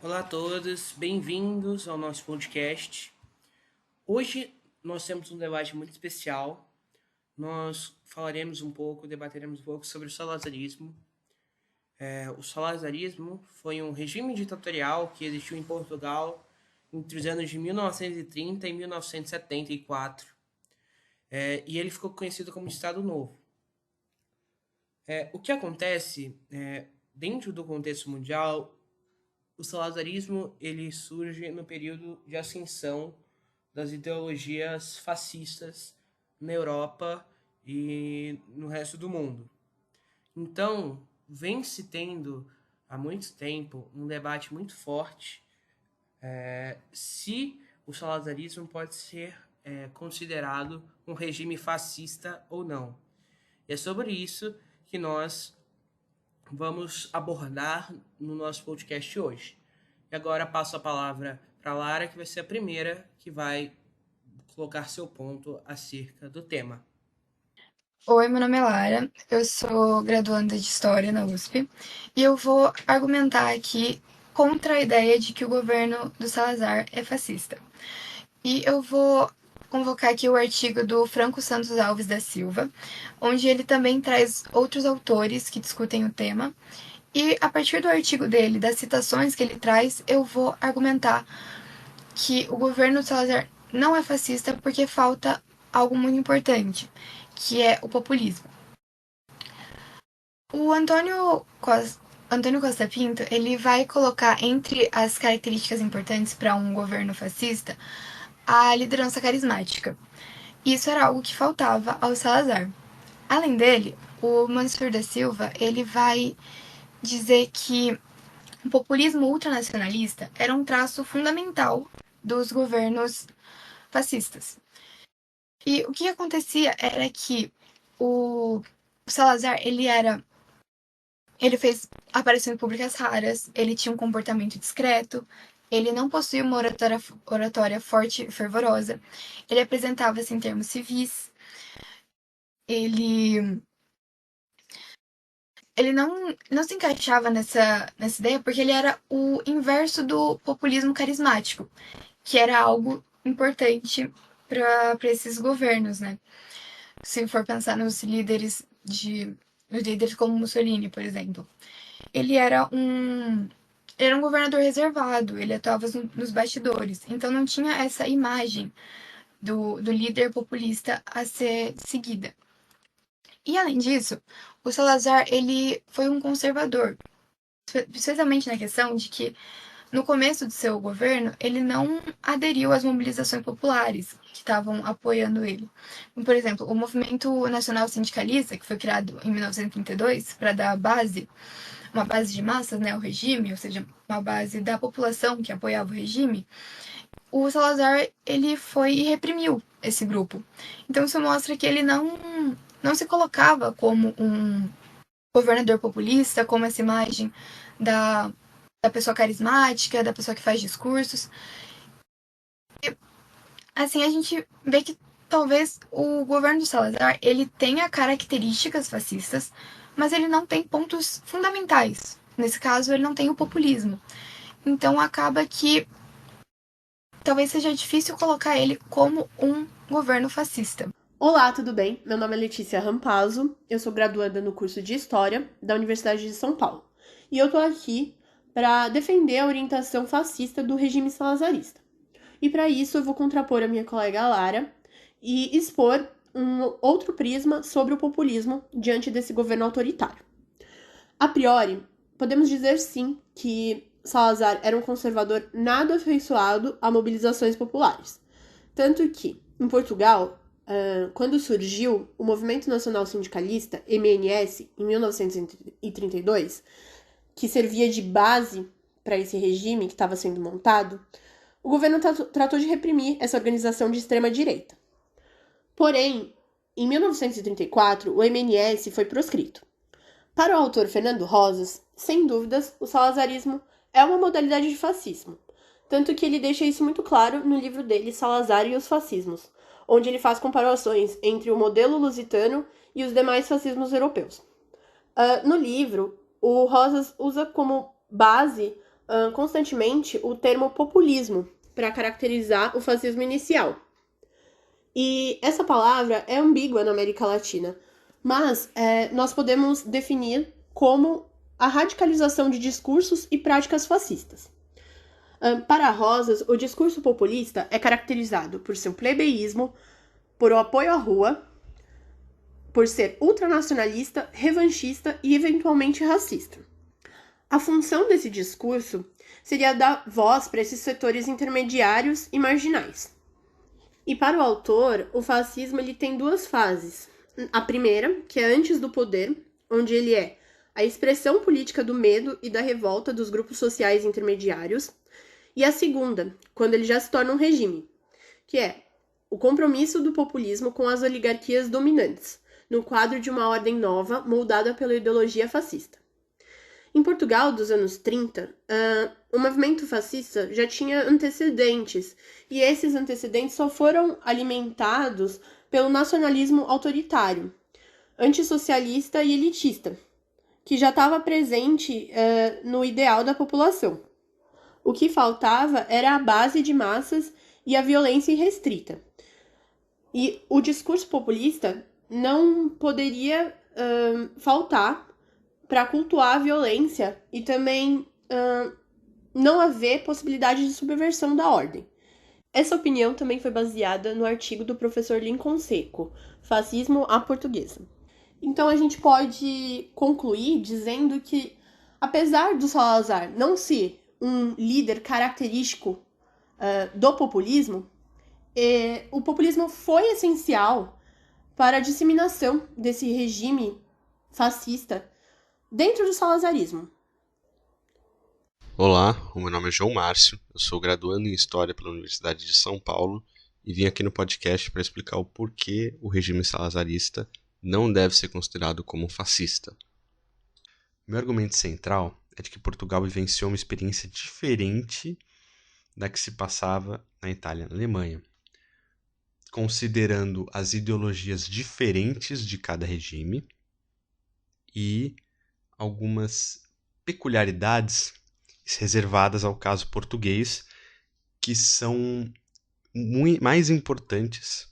Olá a todos, bem-vindos ao nosso podcast. Hoje nós temos um debate muito especial. Nós falaremos um pouco, debateremos um pouco sobre o salazarismo. O salazarismo foi um regime ditatorial que existiu em Portugal entre os anos de 1930 e 1974. E ele ficou conhecido como Estado Novo. O que acontece, dentro do contexto mundial, o salazarismo ele surge no período de ascensão das ideologias fascistas na Europa e no resto do mundo. Então, vem se tendo há muito tempo um debate muito forte se o salazarismo pode ser considerado um regime fascista ou não. E é sobre isso que nós vamos abordar no nosso podcast hoje. E agora passo a palavra para a Lara, que vai ser a primeira que vai colocar seu ponto acerca do tema. Oi, meu nome é Lara, eu sou graduanda de História na USP e eu vou argumentar aqui contra a ideia de que o governo do Salazar é fascista. E eu vou convocar aqui o artigo do Franco Santos Alves da Silva, onde ele também traz outros autores que discutem o tema. E a partir do artigo dele, das citações que ele traz, eu vou argumentar que o governo do Salazar não é fascista porque falta algo muito importante, que é o populismo. O Antônio Costa Pinto, ele vai colocar entre as características importantes para um governo fascista a liderança carismática. Isso era algo que faltava ao Salazar. Além dele, o Mansur da Silva, ele vai dizer que o populismo ultranacionalista era um traço fundamental dos governos fascistas. E o que acontecia era que o Salazar, ele fez aparições públicas raras, ele tinha um comportamento discreto, ele não possuía uma oratória forte e fervorosa, ele apresentava-se em termos civis, ele, ele não se encaixava nessa ideia porque ele era o inverso do populismo carismático, que era algo importante para esses governos, né? Se for pensar nos líderes como Mussolini, por exemplo. Ele era um governador reservado, ele atuava nos bastidores, então não tinha essa imagem do líder populista a ser seguida. E além disso, o Salazar ele foi um conservador, especialmente na questão de que no começo do seu governo ele não aderiu às mobilizações populares que estavam apoiando ele. Por exemplo, o Movimento Nacional Sindicalista, que foi criado em 1932 para dar uma base de massas, né, ao regime, ou seja, uma base da população que apoiava o regime, o Salazar ele foi e reprimiu esse grupo. Então isso mostra que ele não se colocava como um governador populista, como essa imagem da, da pessoa carismática, da pessoa que faz discursos. E, assim, a gente vê que talvez o governo do Salazar ele tenha características fascistas, mas ele não tem pontos fundamentais. Nesse caso, ele não tem o populismo. Então acaba que talvez seja difícil colocar ele como um governo fascista. Olá, tudo bem? Meu nome é Letícia Rampazzo, eu sou graduanda no curso de História da Universidade de São Paulo. E eu tô aqui para defender a orientação fascista do regime salazarista. E para isso eu vou contrapor a minha colega Lara e expor um outro prisma sobre o populismo diante desse governo autoritário. A priori, podemos dizer sim que Salazar era um conservador nada afeiçoado a mobilizações populares. Tanto que, em Portugal, quando surgiu o Movimento Nacional Sindicalista, MNS, em 1932, que servia de base para esse regime que estava sendo montado, o governo tratou de reprimir essa organização de extrema-direita. Porém, em 1934, o MNS foi proscrito. Para o autor Fernando Rosas, sem dúvidas, o salazarismo é uma modalidade de fascismo, tanto que ele deixa isso muito claro no livro dele Salazar e os Fascismos, onde ele faz comparações entre o modelo lusitano e os demais fascismos europeus. No livro, o Rosas usa como base constantemente o termo populismo para caracterizar o fascismo inicial. E essa palavra é ambígua na América Latina, mas nós podemos definir como a radicalização de discursos e práticas fascistas. Para Rosas, o discurso populista é caracterizado por seu plebeísmo, por o apoio à rua, por ser ultranacionalista, revanchista e eventualmente racista. A função desse discurso seria dar voz para esses setores intermediários e marginais. E para o autor, o fascismo ele tem duas fases. A primeira, que é antes do poder, onde ele é a expressão política do medo e da revolta dos grupos sociais intermediários. E a segunda, quando ele já se torna um regime, que é o compromisso do populismo com as oligarquias dominantes, no quadro de uma ordem nova moldada pela ideologia fascista. Em Portugal, dos anos 30, o movimento fascista já tinha antecedentes, e esses antecedentes só foram alimentados pelo nacionalismo autoritário, antissocialista e elitista, que já estava presente no ideal da população. O que faltava era a base de massas e a violência irrestrita. E o discurso populista não poderia faltar para cultuar a violência e também não haver possibilidade de subversão da ordem. Essa opinião também foi baseada no artigo do professor Lincoln Seco, Fascismo à Portuguesa. Então a gente pode concluir dizendo que, apesar do Salazar não ser um líder característico do populismo, o populismo foi essencial para a disseminação desse regime fascista dentro do salazarismo. Olá, o meu nome é João Márcio, eu sou graduando em História pela Universidade de São Paulo e vim aqui no podcast para explicar o porquê o regime salazarista não deve ser considerado como fascista. Meu argumento central é de que Portugal vivenciou uma experiência diferente da que se passava na Itália e na Alemanha, considerando as ideologias diferentes de cada regime e algumas peculiaridades reservadas ao caso português, que são mais importantes,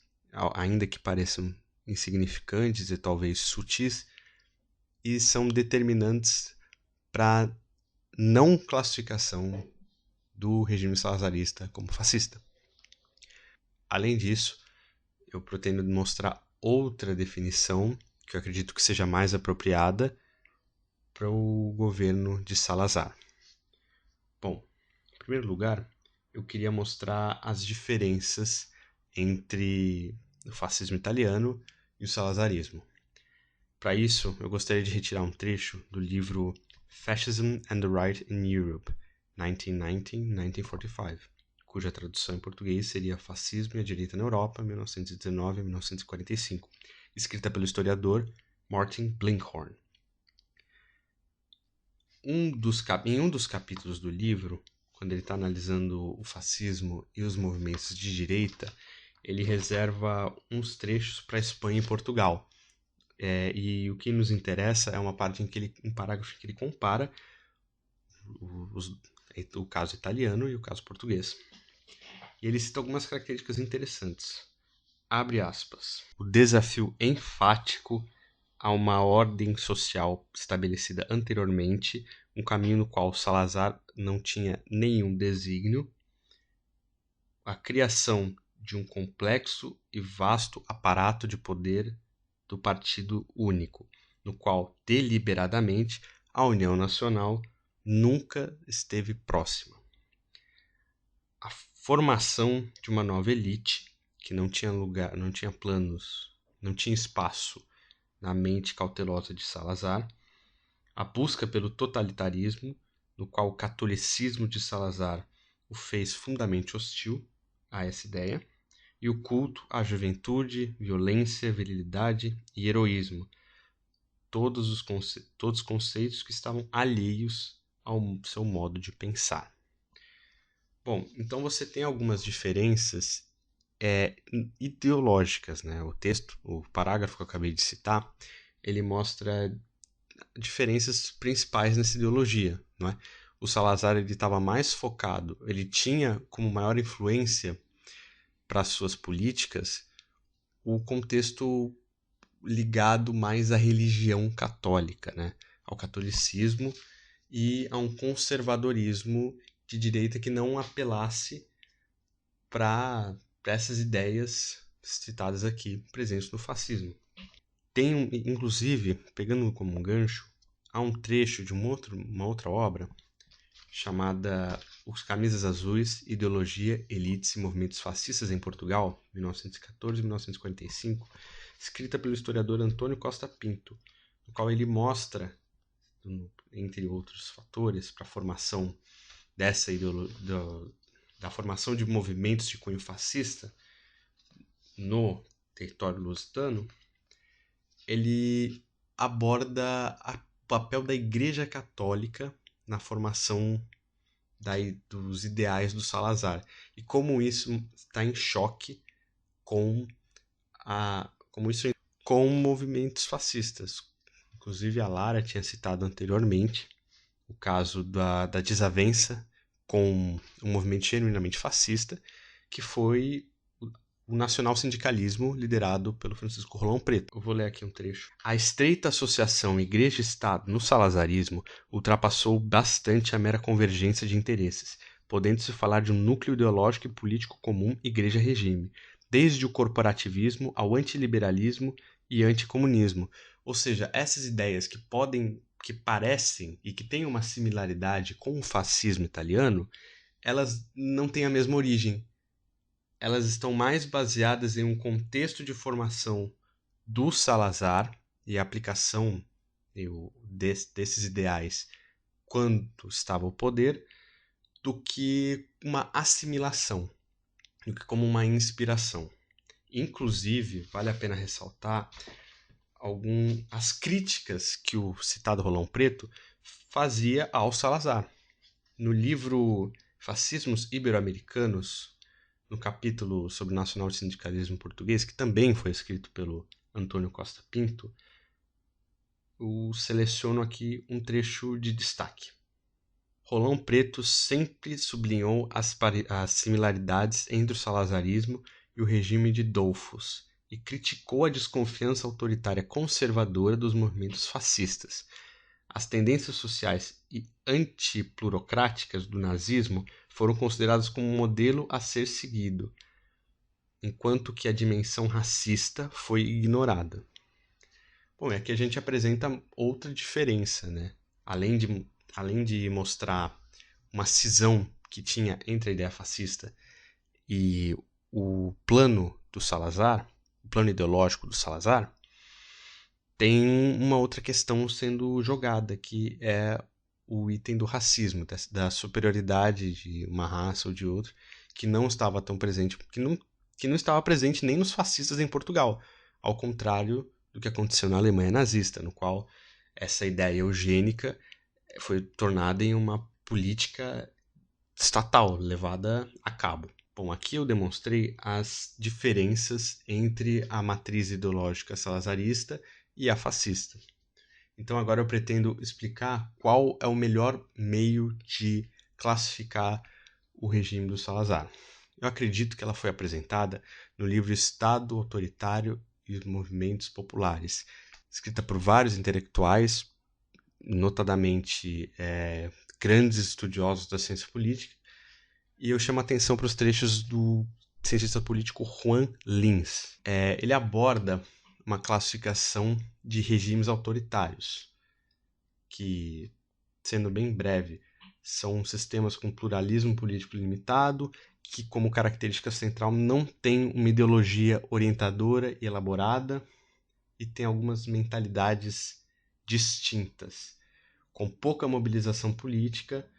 ainda que pareçam insignificantes e talvez sutis, e são determinantes para a não classificação do regime salazarista como fascista. Além disso, eu pretendo mostrar outra definição que eu acredito que seja mais apropriada para o governo de Salazar. Bom, em primeiro lugar, eu queria mostrar as diferenças entre o fascismo italiano e o salazarismo. Para isso, eu gostaria de retirar um trecho do livro Fascism and the Right in Europe, 1919-1945, cuja tradução em português seria Fascismo e a Direita na Europa, 1919-1945, escrita pelo historiador Martin Blinkhorn. Em um dos capítulos do livro, quando ele está analisando o fascismo e os movimentos de direita, ele reserva uns trechos para a Espanha e Portugal. E o que nos interessa é uma parte um parágrafo em que ele compara o caso italiano e o caso português. E ele cita algumas características interessantes. Abre aspas. O desafio enfático a uma ordem social estabelecida anteriormente, um caminho no qual Salazar não tinha nenhum desígnio, a criação de um complexo e vasto aparato de poder do Partido Único, no qual, deliberadamente, a União Nacional nunca esteve próxima. A formação de uma nova elite que não tinha lugar, não tinha planos, não tinha espaço na mente cautelosa de Salazar, a busca pelo totalitarismo, no qual o catolicismo de Salazar o fez fundamentalmente hostil a essa ideia, e o culto à juventude, violência, virilidade e heroísmo, todos os conceitos que estavam alheios ao seu modo de pensar. Bom, então você tem algumas diferenças ideológicas, né? O parágrafo que eu acabei de citar, ele mostra diferenças principais nessa ideologia, não é? o Salazar estava mais focado, ele tinha como maior influência para suas políticas o contexto ligado mais à religião católica, né? Ao catolicismo e a um conservadorismo de direita que não apelasse para essas ideias citadas aqui, presentes no fascismo. Tem, inclusive, pegando como um gancho, há um trecho de uma outra obra chamada Os Camisas Azuis, Ideologia, Elites e Movimentos Fascistas em Portugal, 1914 e 1945, escrita pelo historiador Antônio Costa Pinto, no qual ele mostra, entre outros fatores, para a formação dessa da formação de movimentos de cunho fascista no território lusitano, ele aborda o papel da Igreja Católica na formação dos ideais do Salazar e como isso está em choque com movimentos fascistas. Inclusive a Lara tinha citado anteriormente o caso da desavença com um movimento genuinamente fascista, que foi o nacional-sindicalismo liderado pelo Francisco Rolão Preto. Eu vou ler aqui um trecho. A estreita associação Igreja-Estado no salazarismo ultrapassou bastante a mera convergência de interesses, podendo-se falar de um núcleo ideológico e político comum Igreja-regime, desde o corporativismo ao antiliberalismo e anticomunismo. Ou seja, essas ideias que parecem e que têm uma similaridade com o fascismo italiano, elas não têm a mesma origem. Elas estão mais baseadas em um contexto de formação do Salazar e a aplicação desses ideais quando estava ao poder, do que uma assimilação, do que como uma inspiração. Inclusive, vale a pena ressaltar as críticas que o citado Rolão Preto fazia ao Salazar. No livro Fascismos Ibero-Americanos, no capítulo sobre o nacional-sindicalismo português, que também foi escrito pelo Antônio Costa Pinto, eu seleciono aqui um trecho de destaque. Rolão Preto sempre sublinhou as similaridades entre o salazarismo e o regime de Dollfuss e criticou a desconfiança autoritária conservadora dos movimentos fascistas. As tendências sociais e antiplurocráticas do nazismo foram consideradas como um modelo a ser seguido, enquanto que a dimensão racista foi ignorada. Bom, aqui a gente apresenta outra diferença, né? Além de mostrar uma cisão que tinha entre a ideia fascista e o plano do Salazar, o plano ideológico do Salazar, tem uma outra questão sendo jogada, que é o item do racismo, da superioridade de uma raça ou de outra, que não estava tão presente, que não estava presente nem nos fascistas em Portugal, ao contrário do que aconteceu na Alemanha nazista, no qual essa ideia eugênica foi tornada em uma política estatal, levada a cabo. Bom, aqui eu demonstrei as diferenças entre a matriz ideológica salazarista e a fascista. Então agora eu pretendo explicar qual é o melhor meio de classificar o regime do Salazar. Eu acredito que ela foi apresentada no livro Estado Autoritário e os Movimentos Populares, escrita por vários intelectuais, notadamente grandes estudiosos da ciência política, e eu chamo a atenção para os trechos do cientista político Juan Lins. Ele aborda uma classificação de regimes autoritários, que, sendo bem breve, são sistemas com pluralismo político limitado, que como característica central não tem uma ideologia orientadora e elaborada, e tem algumas mentalidades distintas, com pouca mobilização política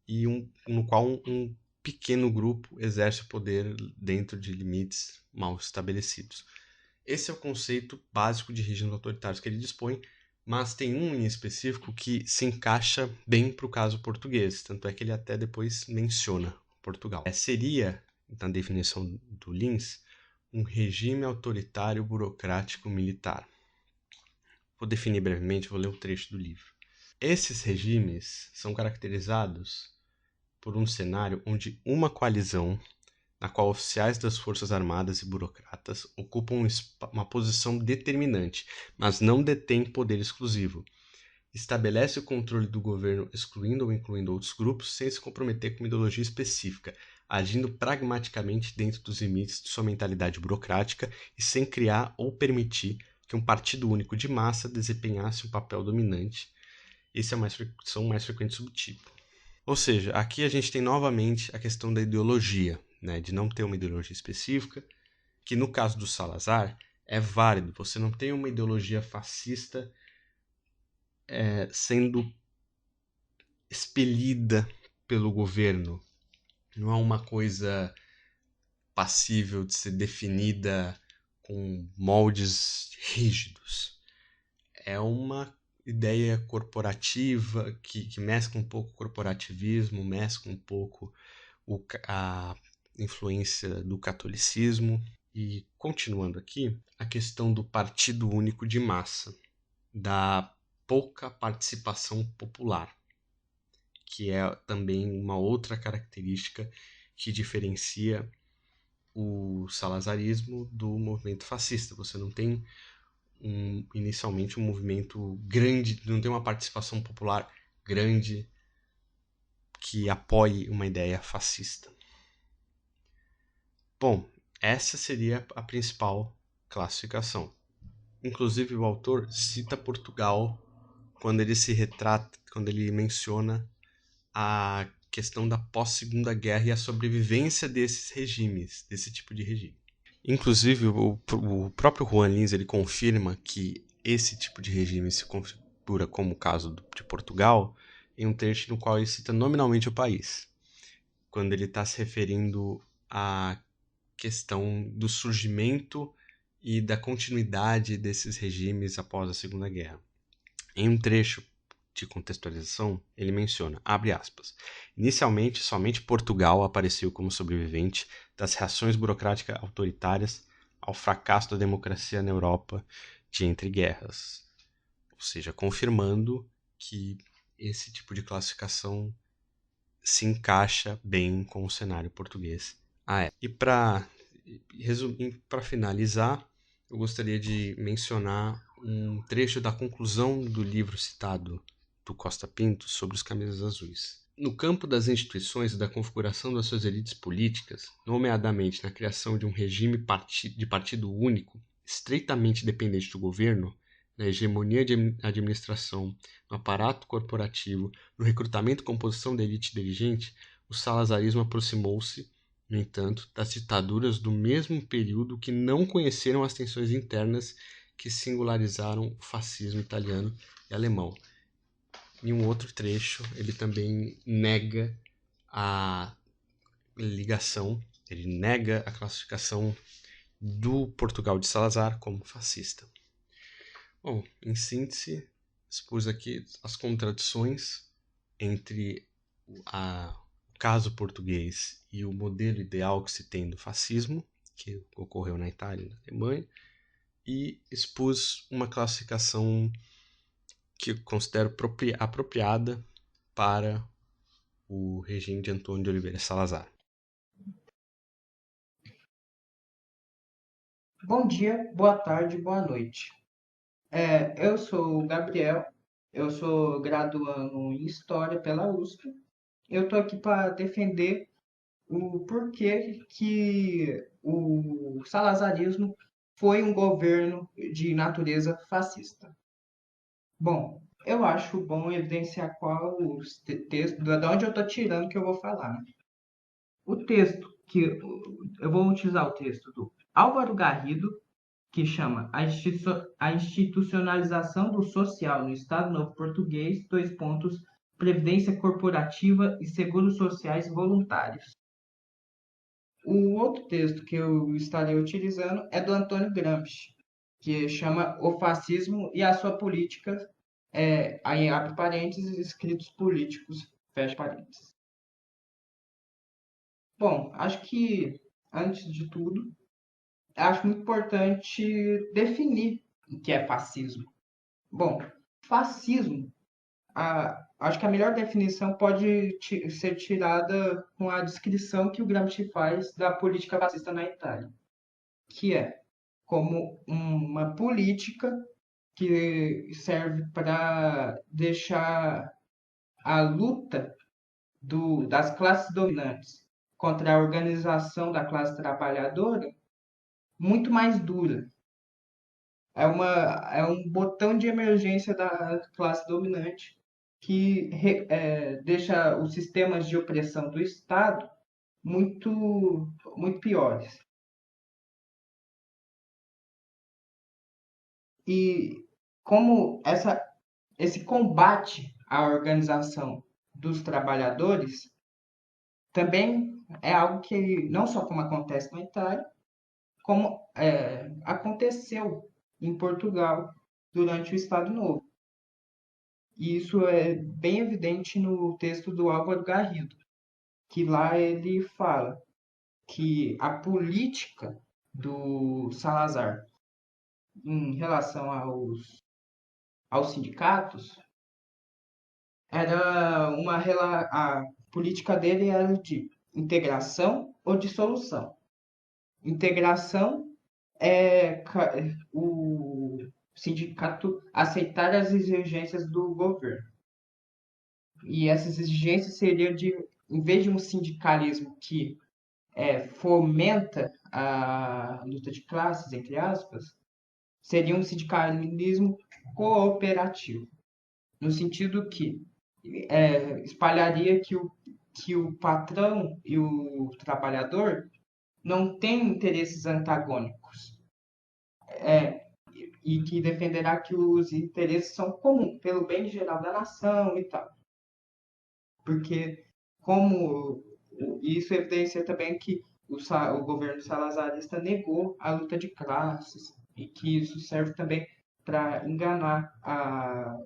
e no qual um pequeno grupo exerce o poder dentro de limites mal estabelecidos. Esse é o conceito básico de regimes autoritários que ele dispõe, mas tem um em específico que se encaixa bem para o caso português, tanto é que ele até depois menciona Portugal. Seria, na definição do Lins, um regime autoritário burocrático militar. Vou definir brevemente, vou ler um trecho do livro. Esses regimes são caracterizados por um cenário onde uma coalizão, na qual oficiais das Forças Armadas e burocratas ocupam uma posição determinante, mas não detêm poder exclusivo. Estabelece o controle do governo excluindo ou incluindo outros grupos sem se comprometer com uma ideologia específica, agindo pragmaticamente dentro dos limites de sua mentalidade burocrática e sem criar ou permitir que um partido único de massa desempenhasse um papel dominante. Esse são o mais frequente subtipo. Ou seja, aqui a gente tem novamente a questão da ideologia, né, de não ter uma ideologia específica, que no caso do Salazar é válido. Você não tem uma ideologia fascista sendo expelida pelo governo. Não é uma coisa passível de ser definida com moldes rígidos. É uma ideia corporativa que mescla um pouco o corporativismo, mescla um pouco a influência do catolicismo. E continuando aqui, a questão do partido único de massa, da pouca participação popular, que é também uma outra característica que diferencia o salazarismo do movimento fascista. Você não tem inicialmente um movimento grande, não tem uma participação popular grande que apoie uma ideia fascista. Bom, essa seria a principal classificação. Inclusive o autor cita Portugal quando ele menciona a questão da pós-Segunda Guerra e a sobrevivência desses regimes, desse tipo de regime. Inclusive, o próprio Juan Lins ele confirma que esse tipo de regime se configura como o caso de Portugal em um trecho no qual ele cita nominalmente o país, quando ele está se referindo à questão do surgimento e da continuidade desses regimes após a Segunda Guerra. Em um trecho de contextualização, ele menciona, abre aspas, inicialmente somente Portugal apareceu como sobrevivente das reações burocráticas autoritárias ao fracasso da democracia na Europa de entre guerras. Ou seja, confirmando que esse tipo de classificação se encaixa bem com o cenário português. E para finalizar, eu gostaria de mencionar um trecho da conclusão do livro citado do Costa Pinto sobre os camisas azuis. No campo das instituições e da configuração das suas elites políticas, nomeadamente na criação de um regime de partido único, estreitamente dependente do governo, na hegemonia de administração, no aparato corporativo, no recrutamento e composição da elite dirigente, o salazarismo aproximou-se, no entanto, das ditaduras do mesmo período que não conheceram as tensões internas que singularizaram o fascismo italiano e alemão. Em um outro trecho, ele também nega a ligação, ele nega a classificação do Portugal de Salazar como fascista. Bom, em síntese, expus aqui as contradições entre o caso português e o modelo ideal que se tem do fascismo, que ocorreu na Itália e na Alemanha, e expus uma classificação que eu considero apropriada para o regime de Antônio de Oliveira Salazar. Bom dia, boa tarde, boa noite. Eu sou o Gabriel, eu sou graduando em História pela USP. Eu estou aqui para defender o porquê que o salazarismo foi um governo de natureza fascista. Bom, eu acho bom evidenciar qual o texto, de onde eu estou tirando que eu vou falar, né? O texto que eu vou utilizar o texto do Álvaro Garrido, que chama A Institucionalização do Social no Estado Novo Português, Previdência Corporativa e Seguros Sociais Voluntários. O outro texto que eu estarei utilizando é do Antônio Gramsci, que chama O Fascismo e a Sua Política, aí abre parênteses, escritos políticos, fecha parênteses. Bom, acho que, antes de tudo, acho muito importante definir o que é fascismo. Bom, fascismo acho que a melhor definição pode ser tirada com a descrição que o Gramsci faz da política fascista na Itália, que é como uma política que serve para deixar a luta das classes dominantes contra a organização da classe trabalhadora muito mais dura. É um botão de emergência da classe dominante que deixa os sistemas de opressão do Estado muito, muito piores. E como esse combate à organização dos trabalhadores também é algo que não só como acontece na Itália, como aconteceu em Portugal durante o Estado Novo. E isso é bem evidente no texto do Álvaro Garrido, que lá ele fala que a política do Salazar em relação aos sindicatos a política dele era de integração ou dissolução. Integração é o sindicato aceitar as exigências do governo. E essas exigências seriam em vez de um sindicalismo que fomenta a luta de classes, entre aspas, seria um sindicalismo cooperativo, no sentido que espalharia que o patrão e o trabalhador não têm interesses antagônicos, e que defenderá que os interesses são comuns, pelo bem geral da nação e tal. Porque como isso evidencia também que o governo salazarista negou a luta de classes e que isso serve também para enganar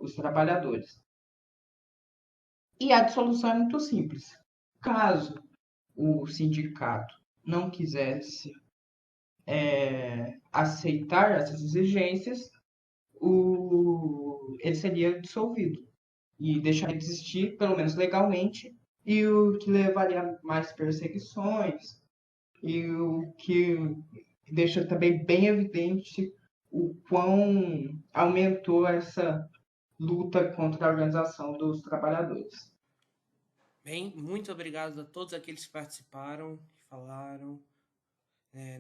os trabalhadores. E a dissolução é muito simples. Caso o sindicato não quisesse aceitar essas exigências, ele seria dissolvido e deixaria de existir, pelo menos legalmente, e o que levaria a mais perseguições, e o que deixa também bem evidente o quão aumentou essa luta contra a organização dos trabalhadores. Bem, muito obrigado a todos aqueles que participaram, que falaram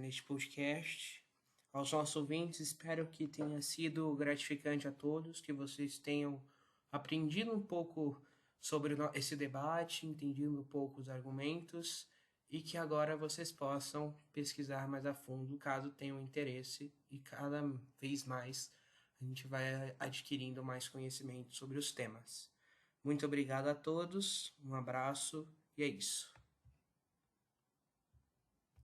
neste podcast. Aos nossos ouvintes, espero que tenha sido gratificante a todos, que vocês tenham aprendido um pouco sobre esse debate, entendido um pouco os argumentos e que agora vocês possam pesquisar mais a fundo, caso tenham interesse, e cada vez mais a gente vai adquirindo mais conhecimento sobre os temas. Muito obrigado a todos, um abraço e é isso.